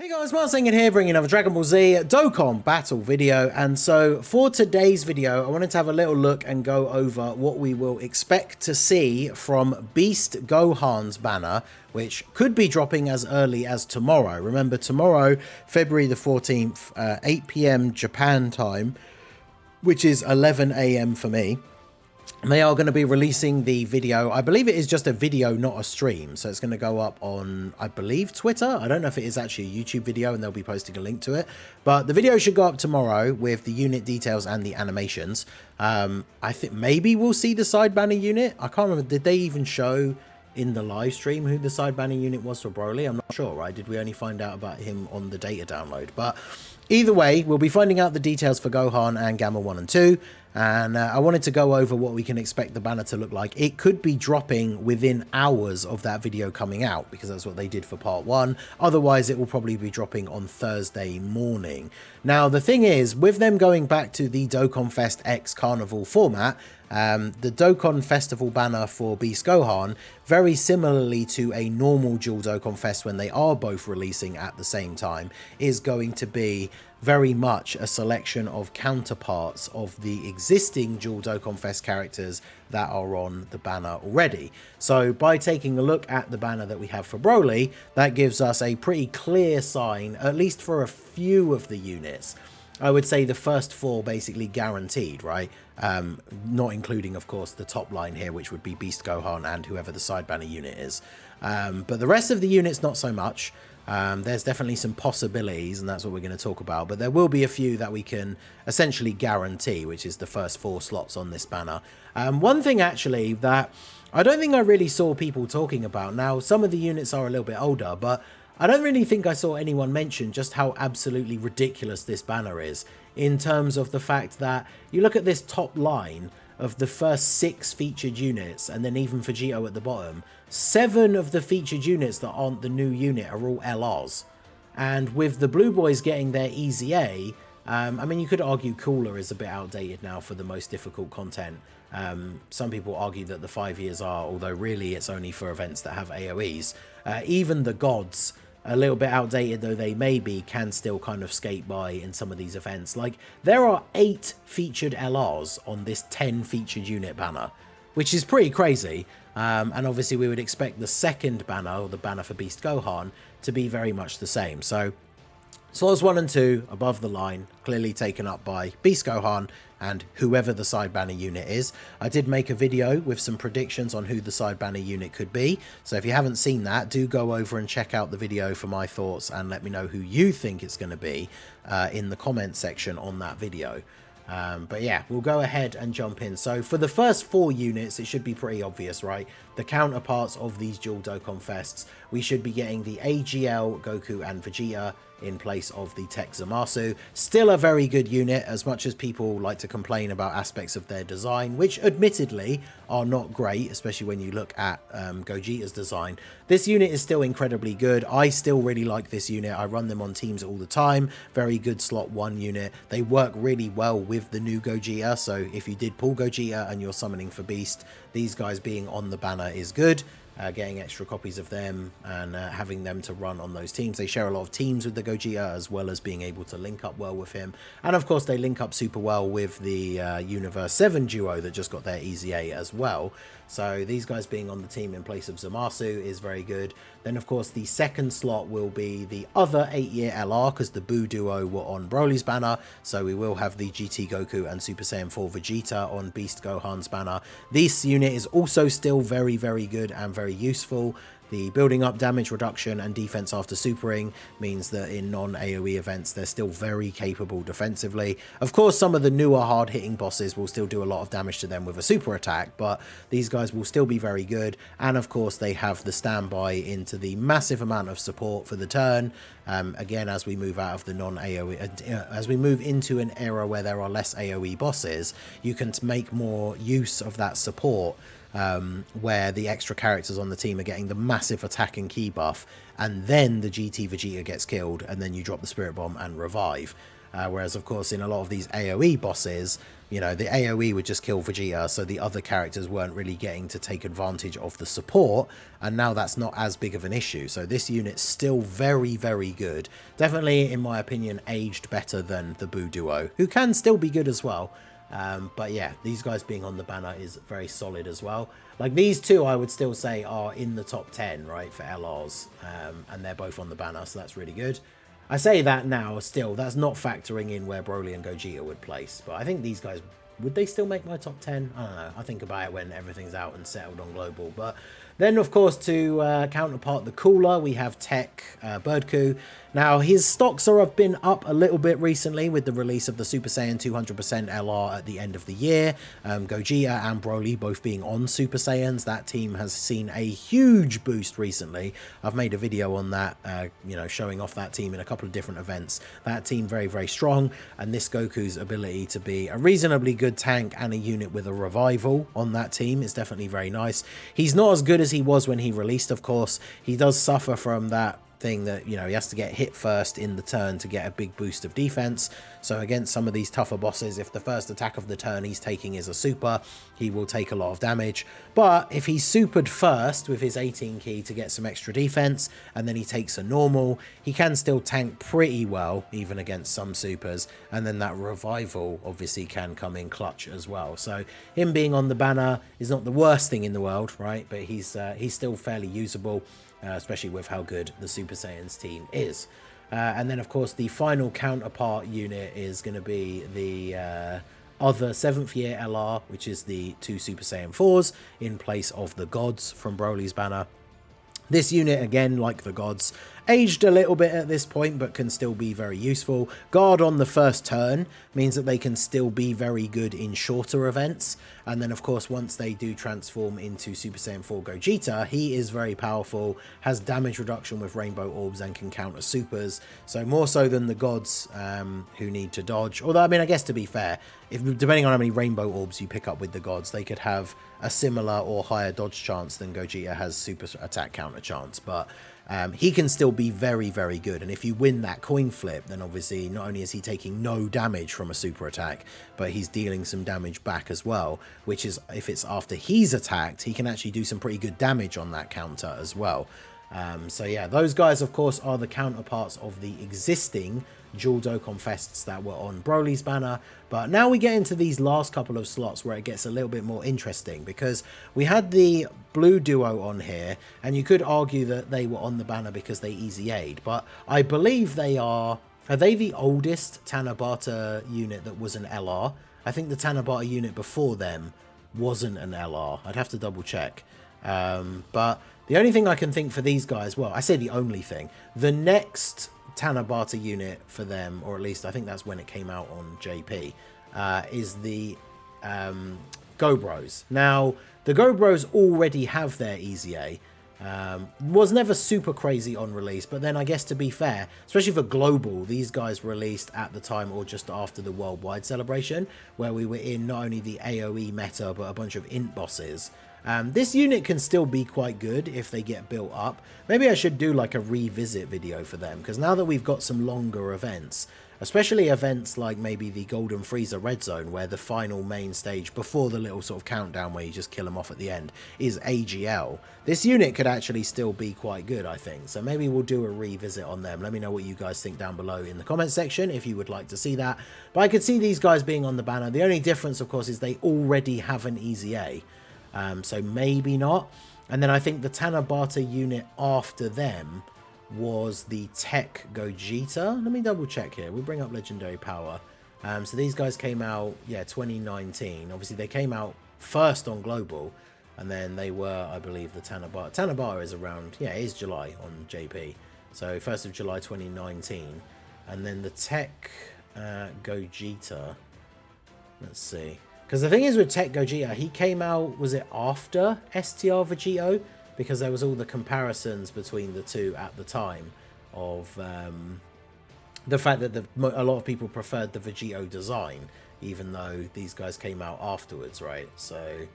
Hey guys, Mark Singing here, bringing another Dragon Ball Z Dokkan battle video. And so for today's video, I wanted to have a little look and go over what we will expect to see from Beast Gohan's banner, which could be dropping as early as tomorrow. Remember, tomorrow, February the 14th, 8 PM Japan time, which is 11 AM for me. They are going to be releasing the video. I believe it is just a video, not a stream. So it's going to go up on, I believe, Twitter. I don't know if it is actually a YouTube video and they'll be posting a link to it. But the video should go up tomorrow with the unit details and the animations. I think maybe we'll see the side banner unit. I can't remember. Did they even show in the live stream who the side banner unit was for Broly? I'm not sure, right? Did we only find out about him on the data download? But either way, we'll be finding out the details for Gohan and Gamma 1 and 2. And I wanted to go over what we can expect the banner to look like. It could be dropping within hours of that video coming out, because that's what they did for part 1. Otherwise, it will probably be dropping on Thursday morning. Now, the thing is, with them going back to the Dokkan Fest X Carnival format, the Dokkan Festival banner for Beast Gohan, very similarly to a normal dual Dokkan Fest when they are both releasing at the same time, is going to be very much a selection of counterparts of the existing dual Dokkan Fest characters that are on the banner already. So by taking a look at the banner that we have for Broly, that gives us a pretty clear sign, at least for a few of the units. I would say the first 4 basically guaranteed, right? Not including, of course, the top line here, which would be Beast Gohan and whoever the side banner unit is. But the rest of the units, not so much. There's definitely some possibilities, and that's what we're going to talk about. But there will be a few that we can essentially guarantee, which is the first 4 slots on this banner. One thing, actually, that I don't think I really saw people talking about. Now, some of the units are a little bit older, but I don't really think I saw anyone mention just how absolutely ridiculous this banner is, in terms of the fact that you look at this top line of the first 6 featured units, and then even Vegito at the bottom, 7 of the featured units that aren't the new unit are all LRs. And with the Blue Boys getting their Easy A, I mean, you could argue Cooler is a bit outdated now for the most difficult content. Some people argue that the 5 years are, although really it's only for events that have AoEs. Even the Gods, a little bit outdated though they may be, can still kind of skate by in some of these events. Like, there are 8 featured LRs on this 10 featured unit banner, which is pretty crazy. And obviously we would expect the second banner, or the banner for Beast Gohan, to be very much the same. So slots 1 and 2 above the line, clearly taken up by Beast Gohan and whoever the side banner unit is. I did make a video with some predictions on who the side banner unit could be. So if you haven't seen that, do go over and check out the video for my thoughts and let me know who you think it's going to be in the comment section on that video. But yeah, we'll go ahead and jump in. So for the first 4 units, it should be pretty obvious, right? The counterparts of these dual Dokkan Fests, we should be getting the AGL, Goku and Vegeta in place of the Tech Zamasu. Still a very good unit, as much as people like to complain about aspects of their design, which admittedly are not great, especially when you look at Gogeta's design. This unit is still incredibly good. I still really like this unit. I run them on teams all the time. Very good slot 1 unit. They work really well with the new Gogeta, so if you did pull Gogeta and you're summoning for Beast, these guys being on the banner is good. Getting extra copies of them and having them to run on those teams. They share a lot of teams with the Gogeta, as well as being able to link up well with him. And of course they link up super well with the Universe 7 duo that just got their Easy A as well. So these guys being on the team in place of Zamasu is very good. Then of course the second slot will be the other 8-year LR, because the Buu duo were on Broly's banner. So we will have the GT Goku and Super Saiyan 4 Vegeta on Beast Gohan's banner. This unit is also still very, very good and very useful. The building up damage reduction and defense after supering means that in non-AoE events they're still very capable defensively. Of course, some of the newer hard-hitting bosses will still do a lot of damage to them with a super attack, but these guys will still be very good. And of course they have the standby into the massive amount of support for the turn. Again, as we move out of the non-AoE, as we move into an era where there are less AoE bosses, you can make more use of that support. Where the extra characters on the team are getting the massive attack and key buff, and then the GT Vegeta gets killed, and then you drop the Spirit Bomb and revive. Whereas, of course, in a lot of these AoE bosses, you know, the AoE would just kill Vegeta, so the other characters weren't really getting to take advantage of the support, and now that's not as big of an issue. So this unit's still very, very good. Definitely, in my opinion, aged better than the Buu duo, who can still be good as well. But yeah, these guys being on the banner is very solid as well. Like these two, I would still say are in the top 10, right, for LRs, and they're both on the banner, so that's really good. I say that now, still, that's not factoring in where Broly and Gogeta would place, but I think these guys, would they still make my top 10? I don't know. I think about it when everything's out and settled on global. But then, of course, to counterpart the cooler, we have Tech Birdcoo. Now, his stocks have been up a little bit recently with the release of the Super Saiyan 200% LR at the end of the year. Gogeta and Broly both being on Super Saiyans. That team has seen a huge boost recently. I've made a video on that, you know, showing off that team in a couple of different events. That team very, very strong. And this Goku's ability to be a reasonably good tank and a unit with a revival on that team is definitely very nice. He's not as good as he was when he released, of course. He does suffer from that thing that, you know, he has to get hit first in the turn to get a big boost of defense. So against some of these tougher bosses, if the first attack of the turn he's taking is a super, he will take a lot of damage. But if he's supered first with his 18 key to get some extra defense, and then he takes a normal, he can still tank pretty well, even against some supers. And then that revival obviously can come in clutch as well. So him being on the banner is not the worst thing in the world, right? But he's still fairly usable. Especially with how good the Super Saiyans team is. And then, of course, the final counterpart unit is going to be the other 7th year LR, which is the 2 Super Saiyan 4s in place of the gods from Broly's banner. This unit, again, like the gods, aged a little bit at this point, but can still be very useful. Guard on the first turn means that they can still be very good in shorter events. And then, of course, once they do transform into Super Saiyan 4 Gogeta, he is very powerful, has damage reduction with Rainbow Orbs, and can counter supers. So more so than the gods who need to dodge. Although, I mean, I guess to be fair, depending on how many Rainbow Orbs you pick up with the gods, they could have a similar or higher dodge chance than Gogeta has super attack counter chance. But he can still be very, very good. And if you win that coin flip, then obviously not only is he taking no damage from a super attack, but he's dealing some damage back as well, which is, if it's after he's attacked, he can actually do some pretty good damage on that counter as well. So yeah, those guys, of course, are the counterparts of the existing dual Dokkan Fests that were on Broly's banner. But now we get into these last couple of slots where it gets a little bit more interesting, because we had the blue duo on here, and you could argue that they were on the banner because they easy aid, but I believe they are they the oldest Tanabata unit that was an LR? I think the Tanabata unit before them wasn't an LR. I'd have to double check. But the only thing I can think for these guys, well, I say the only thing, the next Tanabata unit for them, or at least I think that's when it came out on JP, is the Go-Bros. Now, the Go-Bros already have their Easy A. Was never super crazy on release, but then I guess to be fair, especially for global, these guys released at the time or just after the worldwide celebration, where we were in not only the AoE meta, but a bunch of int bosses. This unit can still be quite good if they get built up. Maybe I should do like a revisit video for them, because now that we've got some longer events, especially events like maybe the Golden Frieza Red Zone, where the final main stage before the little sort of countdown where you just kill them off at the end is AGL, this unit could actually still be quite good, I think. So maybe we'll do a revisit on them. Let me know what you guys think down below in the comment section if you would like to see that. But I could see these guys being on the banner. The only difference, of course, is they already have an Easy A. So maybe not. And then I think the Tanabata unit after them was the Tech Gogeta. Let me double check here. We'll bring up Legendary Power. So these guys came out, yeah, 2019. Obviously, they came out first on Global, and then they were, I believe, the Tanabata. Tanabata is around, yeah, it is July on JP. So 1st of July 2019. And then the Tech Gogeta, let's see. Because the thing is with Tech Gogeta, he came out, was it after STR Vegito? Because there was all the comparisons between the two at the time of the fact that a lot of people preferred the Vegito design, even though these guys came out afterwards, right? So,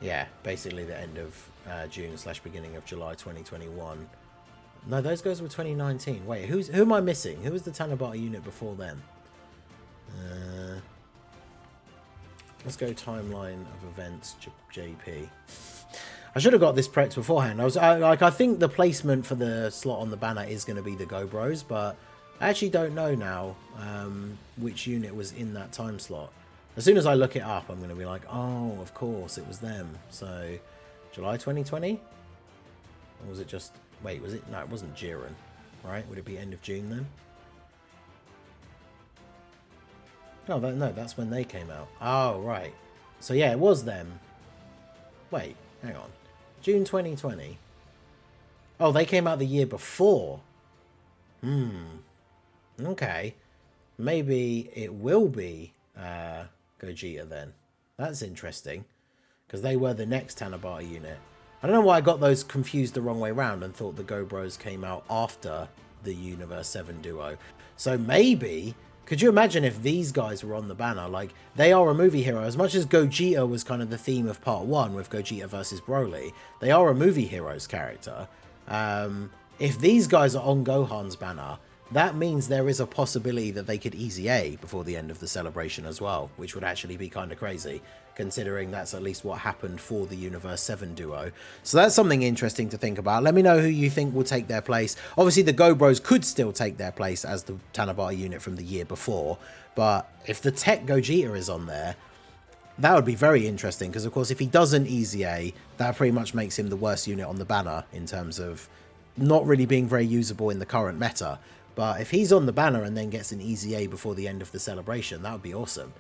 yeah, basically the end of June/beginning of July 2021. No, those guys were 2019. Wait, who am I missing? Who was the Tanabata unit before them? Let's go timeline of events, JP. I should have got this prepped beforehand. I think the placement for the slot on the banner is going to be the Go Bros, but I actually don't know now which unit was in that time slot. As soon as I look it up, I'm going to be like, oh, of course, it was them. So, July 2020? Or was it just... Wait, was it... No, it wasn't Jiren, right? Would it be end of June then? Oh, no, that's when they came out. Oh, right. So, yeah, it was them. Wait, hang on. June 2020. Oh, they came out the year before. Okay. Maybe it will be Gogeta then. That's interesting. Because they were the next Tanabata unit. I don't know why I got those confused the wrong way round and thought the Go Bros came out after the Universe 7 duo. So maybe... Could you imagine if these guys were on the banner? Like, they are a movie hero. As much as Gogeta was kind of the theme of part 1 with Gogeta versus Broly, they are a movie hero's character. If these guys are on Gohan's banner, that means there is a possibility that they could easy A before the end of the celebration as well, which would actually be kind of crazy, considering that's at least what happened for the Universe 7 duo. So that's something interesting to think about. Let me know who you think will take their place. Obviously, the Go Bros could still take their place as the Tanabata unit from the year before, but if the Tech Gogeta is on there, that would be very interesting, because of course if he doesn't easy A, that pretty much makes him the worst unit on the banner in terms of not really being very usable in the current meta. But if he's on the banner and then gets an easy A before the end of the celebration, that would be awesome.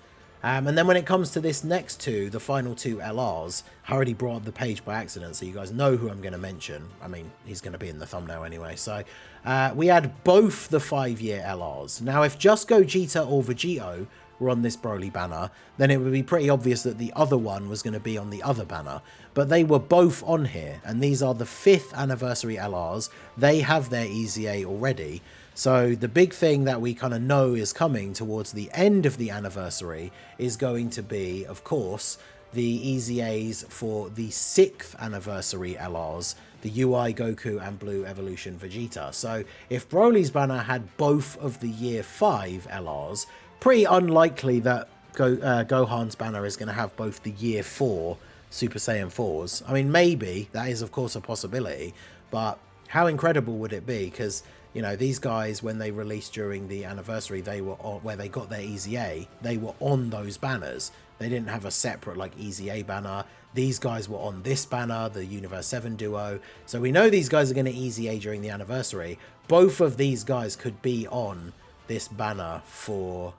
And then when it comes to this next two, the final two LRs, I already brought up the page by accident, so you guys know who I'm going to mention. I mean, he's going to be in the thumbnail anyway. So we had both the 5-year LRs. Now, if just Gogeta or Vegito were on this Broly banner, then it would be pretty obvious that the other one was going to be on the other banner. But they were both on here, and these are the 5th anniversary LRs. They have their easy A already. So the big thing that we kind of know is coming towards the end of the anniversary is going to be, of course, the easy A's for the 6th anniversary LRs, the UI Goku and Blue Evolution Vegeta. So if Broly's banner had both of the year 5 LRs, pretty unlikely that Gohan's banner is going to have both the year 4 Super Saiyan 4s. I mean, maybe, that is of course a possibility, but how incredible would it be? Because, you know, these guys, when they released during the anniversary, they were on, where they got their easy A, they were on those banners. They didn't have a separate, like, easy A banner. These guys were on this banner, the Universe 7 duo. So we know these guys are going to easy A during the anniversary. Both of these guys could be on this banner for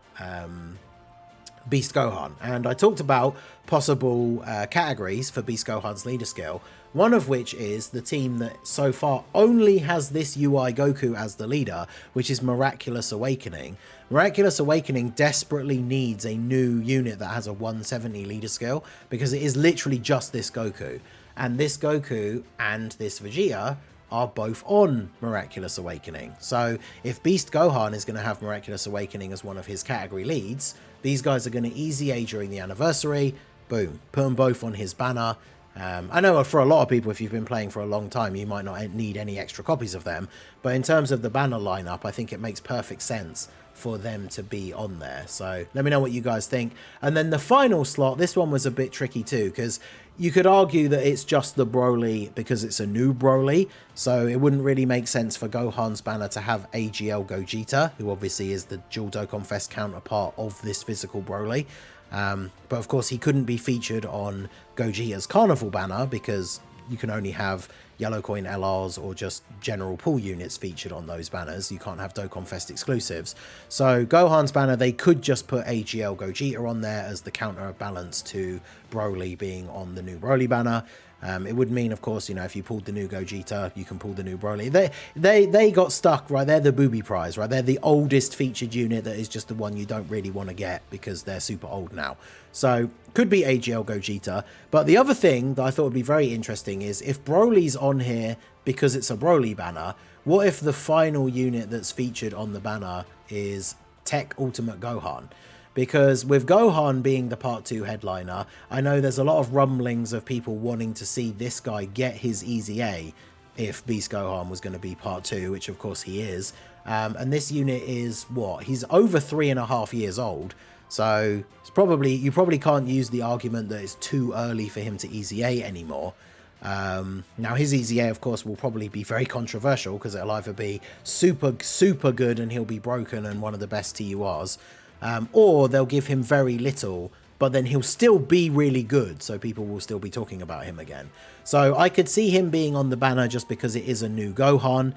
Beast Gohan. And I talked about possible categories for Beast Gohan's leader skill, one of which is the team that so far only has this UI Goku as the leader, which is Miraculous Awakening. Miraculous Awakening desperately needs a new unit that has a 170 leader skill, because it is literally just this Goku. And this Goku and this Vegeta are both on Miraculous Awakening. So if Beast Gohan is going to have Miraculous Awakening as one of his category leads, these guys are going to easy A during the anniversary. Boom, put them both on his banner. I know for a lot of people, if you've been playing for a long time, you might not need any extra copies of them, but in terms of the banner lineup, I think it makes perfect sense for them to be on there. So let me know what you guys think. And then the final slot, this one was a bit tricky too, because you could argue that it's just the Broly because it's a new Broly, so it wouldn't really make sense for Gohan's banner to have AGL Gogeta, who obviously is the dual Dokkan Fest counterpart of this physical Broly. But of course he couldn't be featured on Gogeta's Carnival banner because you can only have Yellow Coin LRs or just general pool units featured on those banners. You can't have Dokkan Fest exclusives. So Gohan's banner, they could just put AGL Gogeta on there as the counterbalance to Broly being on the new Broly banner. It would mean, of course, you know, if you pulled the new Gogeta, you can pull the new Broly. They got stuck, right? They're the booby prize, right? They're the oldest featured unit that is just the one you don't really want to get because they're super old now. So could be AGL Gogeta. But the other thing that I thought would be very interesting is if Broly's on here because it's a Broly banner, what if the final unit that's featured on the banner is Tech Ultimate Gohan? Because with Gohan being the part 2 headliner, I know there's a lot of rumblings of people wanting to see this guy get his easy A if Beast Gohan was going to be part 2, which of course he is. And this unit is what? He's over 3.5 years old. So it's probably, you probably can't use the argument that it's too early for him to EZA anymore. Now his EZA of course will probably be very controversial because it'll either be super good and he'll be broken and one of the best TURs, or they'll give him very little but then he'll still be really good, so people will still be talking about him again. So I could see him being on the banner just because it is a new Gohan.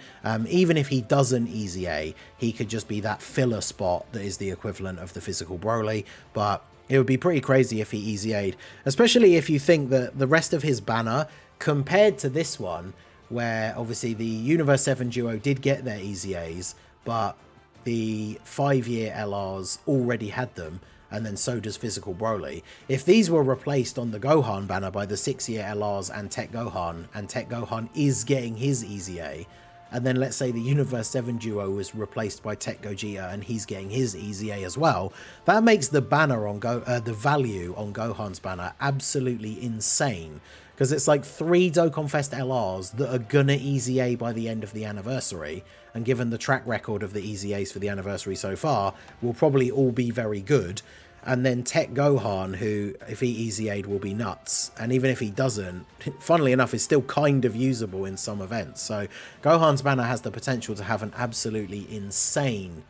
Even if he doesn't EZA, he could just be that filler spot that is the equivalent of the physical Broly, but it would be pretty crazy if he EZA'd, especially if you think that the rest of his banner, compared to this one, where obviously the Universe 7 duo did get their EZAs, but the 5-year LRs already had them, and then so does physical Broly. If these were replaced on the Gohan banner by the 6-year LRs and Tech Gohan is getting his EZA, and then let's say the Universe 7 duo was replaced by Tech Gogeta and he's getting his EZA as well, that makes the banner on the value on Gohan's banner absolutely insane, because it's like 3 Dokkan Fest LRs that are gonna EZA by the end of the anniversary, and given the track record of the EZAs for the anniversary so far, will probably all be very good. And then Tech Gohan, who, if he EZA'd, will be nuts. And even if he doesn't, funnily enough, is still kind of usable in some events. So Gohan's banner has the potential to have an absolutely insane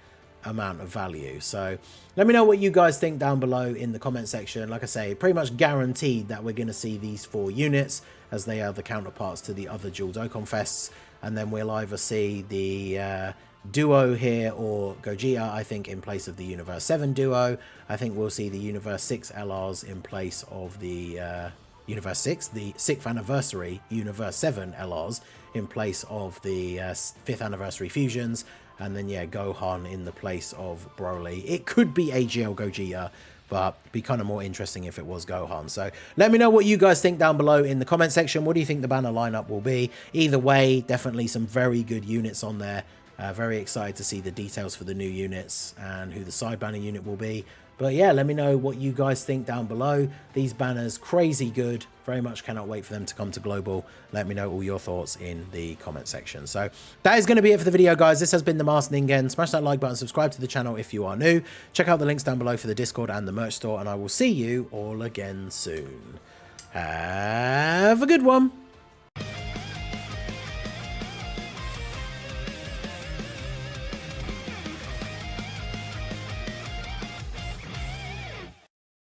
amount of value. So let me know what you guys think down below in the comment section. Like I say, pretty much guaranteed that we're going to see these 4 units, as they are the counterparts to the other dual Dokkan Fests. And then we'll either see the duo here or Gogeta, I think, in place of the Universe 7 duo. I think we'll see the Universe 6 LRs in place of the Universe 6, the 6th anniversary Universe 7 LRs in place of the 5th anniversary fusions. And then, yeah, Gohan in the place of Broly. It could be AGL Gogeta, but it'd be kind of more interesting if it was Gohan. So let me know what you guys think down below in the comment section. What do you think the banner lineup will be? Either way, definitely some very good units on there. Very excited to see the details for the new units and who the side banner unit will be. But yeah, let me know what you guys think down below. These banners, crazy good. Very much cannot wait for them to come to global. Let me know all your thoughts in the comment section. So that is going to be it for the video, guys. This has been the Masked Ningen. Smash that like button, subscribe to the channel if you are new. Check out the links down below for the Discord and the merch store, and I will see you all again soon. Have a good one.